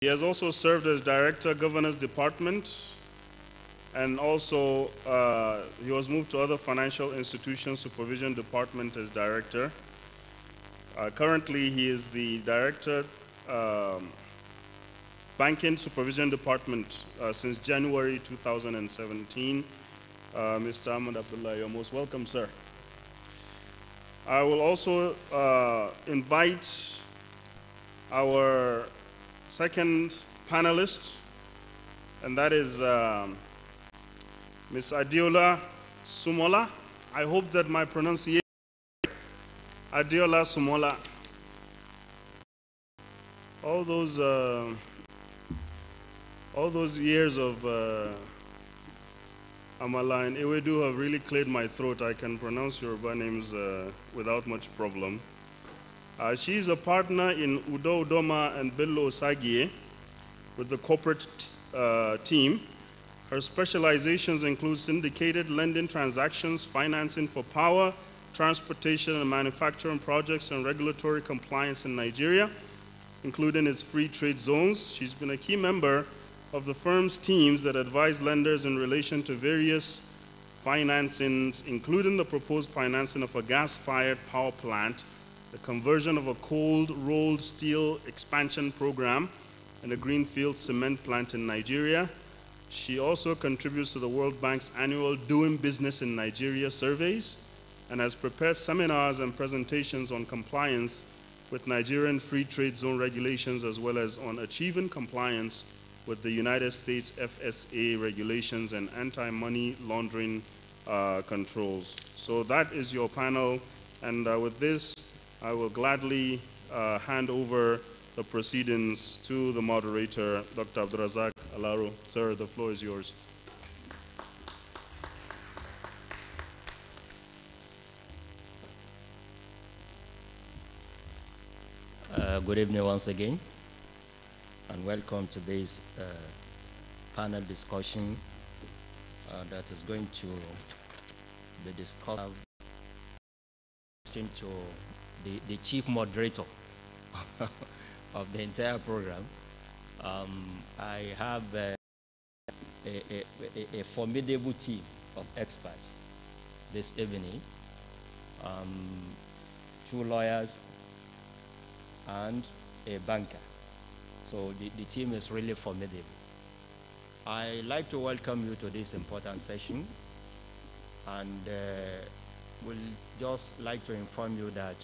He has also served as Director, Governance Department, and also he was moved to other financial institutions supervision department as Director. Currently, he is the Director, Banking Supervision Department since January 2017. Mr. Ahmed Abdullah, you're most welcome, sir. I will also invite our second panelist, and that is Ms. Adiola Sumola. I hope that my pronunciation is Adiola Sumola. All those years of Amala and Ewedu have really cleared my throat. I can pronounce Yoruba names without much problem. She is a partner in Udo Udoma and Bello Osagie with the corporate team. Her specializations include syndicated lending transactions, financing for power, transportation and manufacturing projects, and regulatory compliance in Nigeria, including its free trade zones. She's been a key member of the firm's teams that advise lenders in relation to various financings, including the proposed financing of a gas-fired power plant, the conversion of a cold-rolled steel expansion program, and a greenfield cement plant in Nigeria. She also contributes to the World Bank's annual Doing Business in Nigeria surveys and has prepared seminars and presentations on compliance with Nigerian free trade zone regulations, as well as on achieving compliance with the United States FSA regulations and anti-money laundering controls. So that is your panel, and with this, I will gladly hand over the proceedings to the moderator, Dr. Abdurazak Alaro. Sir, the floor is yours. Good evening once again, and welcome to this panel discussion that is going to be discussed to the chief moderator of the entire program. I have a formidable team of experts this evening, 2 lawyers and a banker. So the team is really formidable. I'd like to welcome you to this important session, and we'll just like to inform you that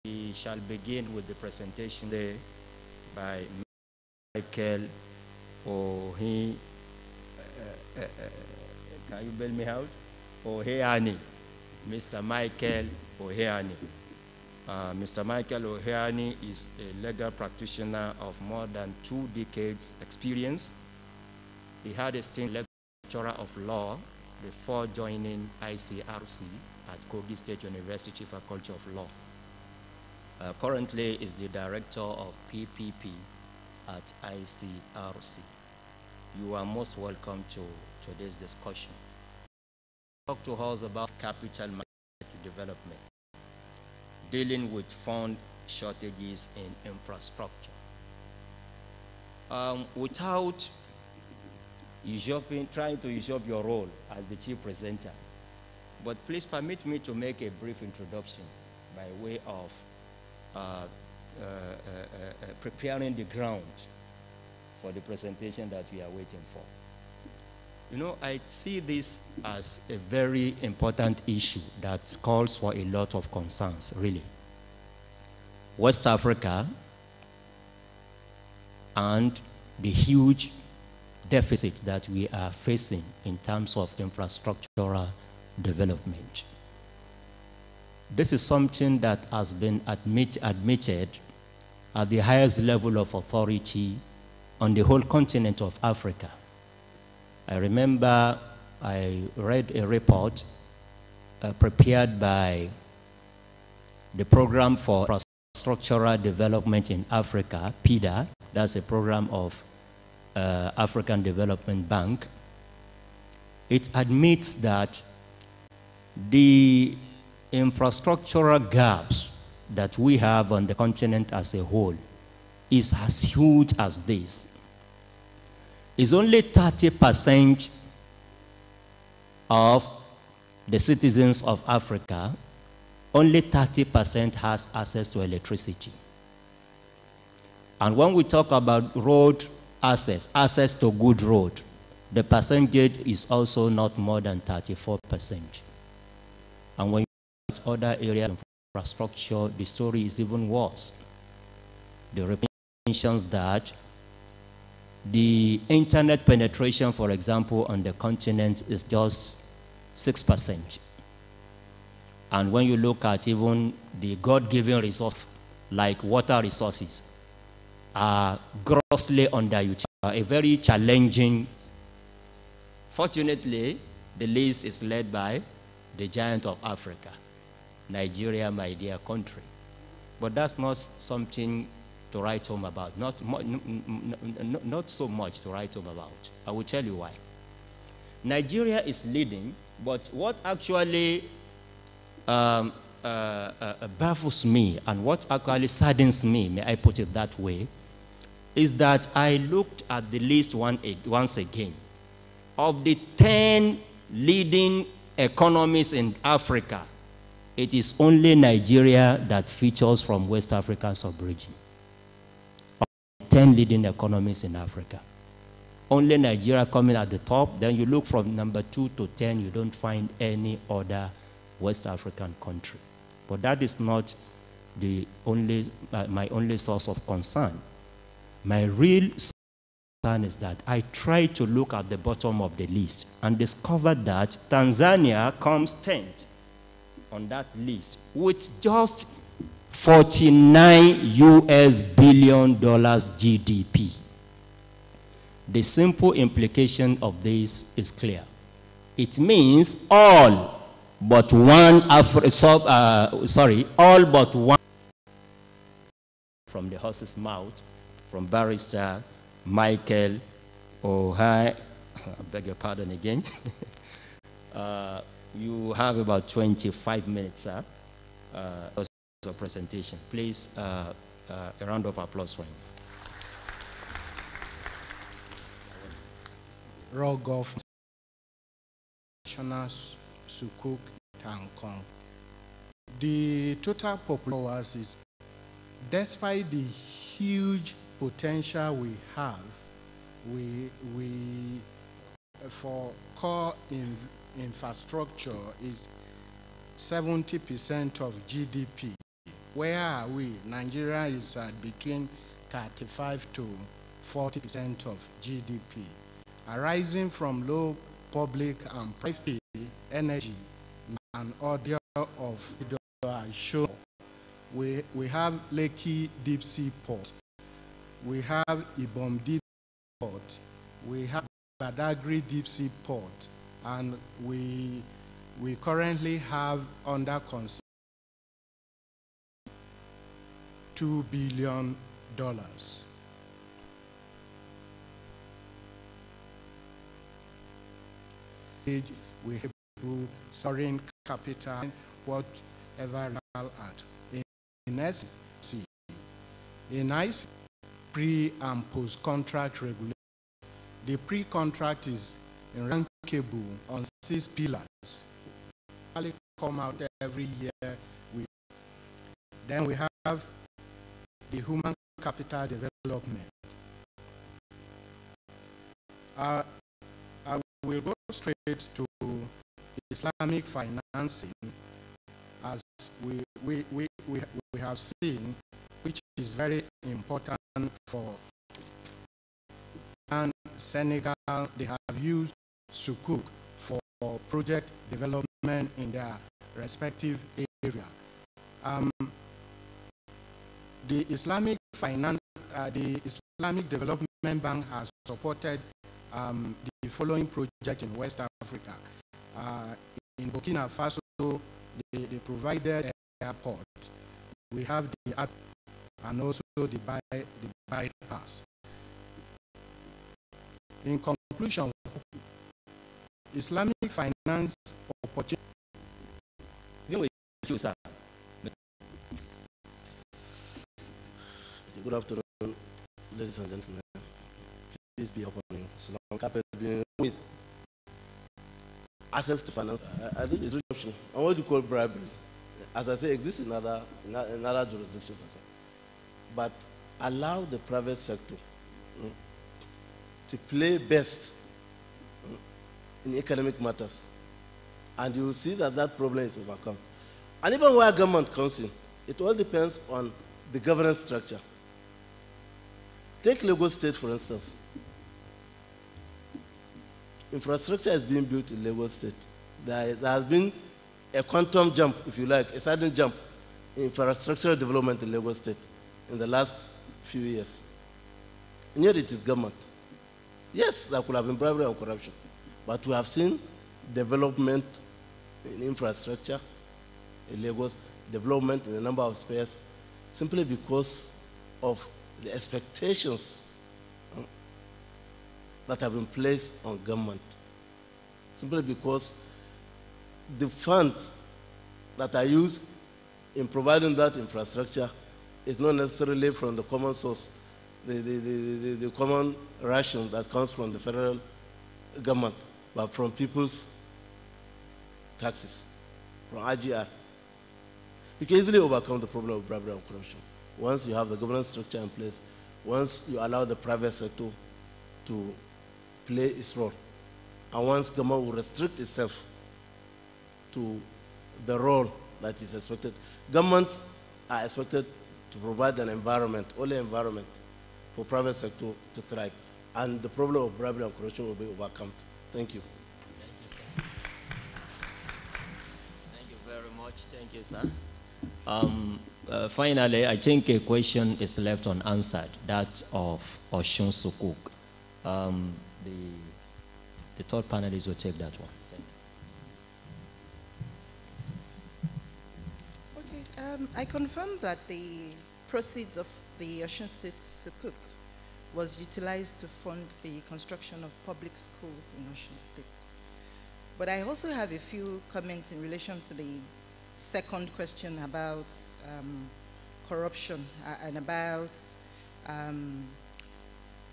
we shall begin with the presentation today by Michael Ohi. Can you bail me out? Oheani, Mr. Michael Oheani. Mr. Michael Oheani is a legal practitioner of more than 2 decades experience. He had a stint lecturer of law before joining ICRC at Kogi State University Faculty of Law. Currently is the director of PPP at ICRC. You are most welcome to this discussion. Talk to us about capital market development, dealing with fund shortages in infrastructure. Without trying to usurp your role as the chief presenter, but please permit me to make a brief introduction by way of preparing the ground for the presentation that we are waiting for. You know, I see this as a very important issue that calls for a lot of concerns, really. West Africa and the huge deficit that we are facing in terms of infrastructural development. This is something that has been admitted at the highest level of authority on the whole continent of Africa. I remember I read a report prepared by the Program for Infrastructural Development in Africa, PIDA. That's a program of African Development Bank. It admits that the infrastructural gaps that we have on the continent as a whole is as huge as this. It's only 30% of the citizens of Africa, only 30% has access to electricity. And when we talk about road access to good road, the percentage is also not more than 34%. And when you look at other areas of infrastructure, the story is even worse. The report mentions that the internet penetration, for example, on the continent is just 6%. And when you look at even the God-given resources, like water resources, are grossly underutilized. A very challenging. Fortunately, the list is led by the giant of Africa, Nigeria, my dear country. But that's not something to write home about, not so much to write home about. I will tell you why. Nigeria is leading, but what actually baffles me and what actually saddens me, may I put it that way, is that I looked at the list once again. Of the 10 leading economies in Africa, it is only Nigeria that features from West African sub-region. Of the 10 leading economies in Africa, only Nigeria coming at the top. Then you look from number 2 to 10, you don't find any other West African country. But that is not the only, my only source of concern. My real concern is that I tried to look at the bottom of the list and discovered that Tanzania comes 10th on that list with just $49 billion GDP. The simple implication of this is clear. It means all but one all but one from the horse's mouth, from Barrister Michael I beg your pardon again. You have about 25 minutes, sir, of presentation. Please, a round of applause for him. Rogoff, Sukuk, Tankong. The total population is, despite the huge potential we have, for core infrastructure is 70% of GDP. Where are we? Nigeria is at between 35 to 40% of GDP. Arising from low public and private energy and order of show, we have Lekki Deep Sea Port, we have Ibom Deep Sea Port, we have Badagry Deep Sea Port, and we currently have under construction $2 billion. We have sovereign capital, whatever at in SC. In IC, pre and post contract regulation. The pre-contract is rankable on 6 pillars. They come out every year. Then we have the human capital development. I will go straight to Islamic financing, as we have seen, which is very important for. And Senegal, they have used Sukuk for project development in their respective area. The Islamic Development Bank has supported the following project in West Africa. In Burkina Faso, they provided an airport. We have the app and also the bypass. In conclusion, Islamic finance opportunity. Good afternoon, ladies and gentlemen, please be upon you. So long capable with access to finance. I think it's really optional. And what you call bribery, as I say, exists in other jurisdictions as well. But allow the private sector to play best in economic matters, and you will see that that problem is overcome. And even where government comes in, it all depends on the governance structure. Take Lagos State, for instance. Infrastructure is being built in Lagos State. There has been a quantum jump, if you like, a sudden jump in infrastructural development in Lagos State in the last few years. And yet it is government. Yes, there could have been bribery and corruption, but we have seen development in infrastructure in Lagos, development in a number of spheres, simply because of the expectations that have been placed on government, simply because the funds that are used in providing that infrastructure is not necessarily from the common source, the common ration that comes from the federal government, but from people's taxes, from IGR. You can easily overcome the problem of bribery and corruption once you have the governance structure in place, once you allow the private sector to play its role, and once government will restrict itself to the role that is expected. Governments are expected to provide an environment, only environment, for private sector to thrive, and the problem of bribery and corruption will be overcome. Thank you. Thank you, sir. Thank you very much. Thank you, sir. Finally, I think a question is left unanswered, that of Oshun Sukuk. The third panelist will take that one. Thank you. Okay, I confirm that the proceeds of the Osun State Sukuk was utilized to fund the construction of public schools in Osun State. But I also have a few comments in relation to the second question about corruption and about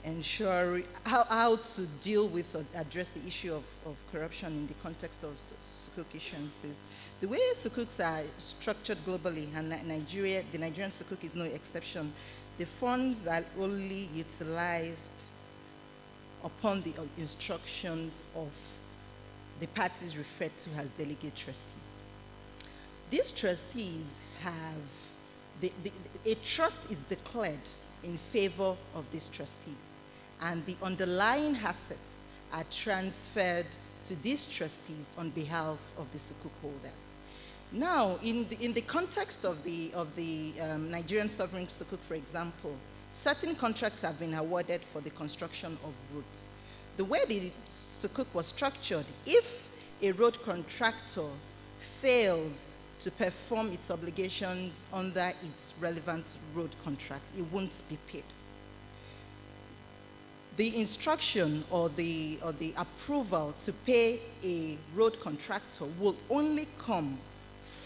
ensuring how to deal with or address the issue of corruption in the context of sukuk issuances. The way sukuks are structured globally, and Nigeria, the Nigerian sukuk is no exception, the funds are only utilized upon the instructions of the parties referred to as delegate trustees. These trustees have, a trust is declared in favor of these trustees, and the underlying assets are transferred to these trustees on behalf of the sukuk holders. Now, in the context of the Nigerian sovereign sukuk, for example, certain contracts have been awarded for the construction of roads. The way the sukuk was structured, if a road contractor fails to perform its obligations under its relevant road contract, it won't be paid. The instruction or the approval to pay a road contractor will only come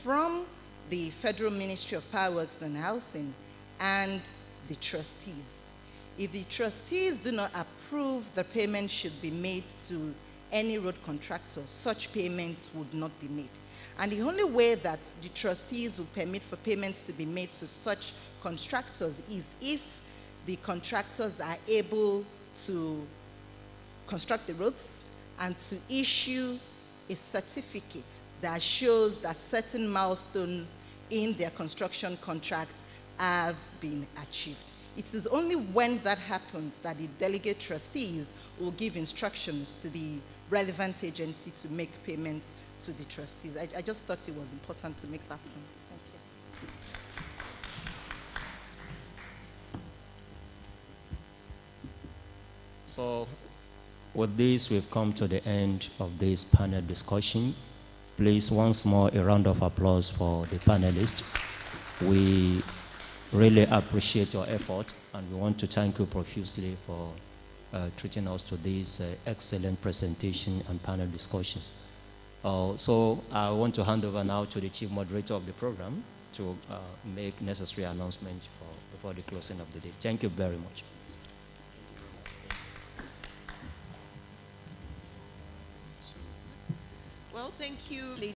from the Federal Ministry of Power Works and Housing and the trustees. If the trustees do not approve the payment should be made to any road contractor, such payments would not be made. And the only way that the trustees will permit for payments to be made to such contractors is if the contractors are able to construct the roads and to issue a certificate that shows that certain milestones in their construction contracts have been achieved. It is only when that happens that the delegate trustees will give instructions to the relevant agency to make payments to the trustees. I just thought it was important to make that point. Thank you. So, with this, we've come to the end of this panel discussion. Please, once more, a round of applause for the panelists. We really appreciate your effort, and we want to thank you profusely for treating us to this excellent presentation and panel discussions. So I want to hand over now to the chief moderator of the program to make necessary announcements before the closing of the day. Thank you very much. Well, thank you, ladies.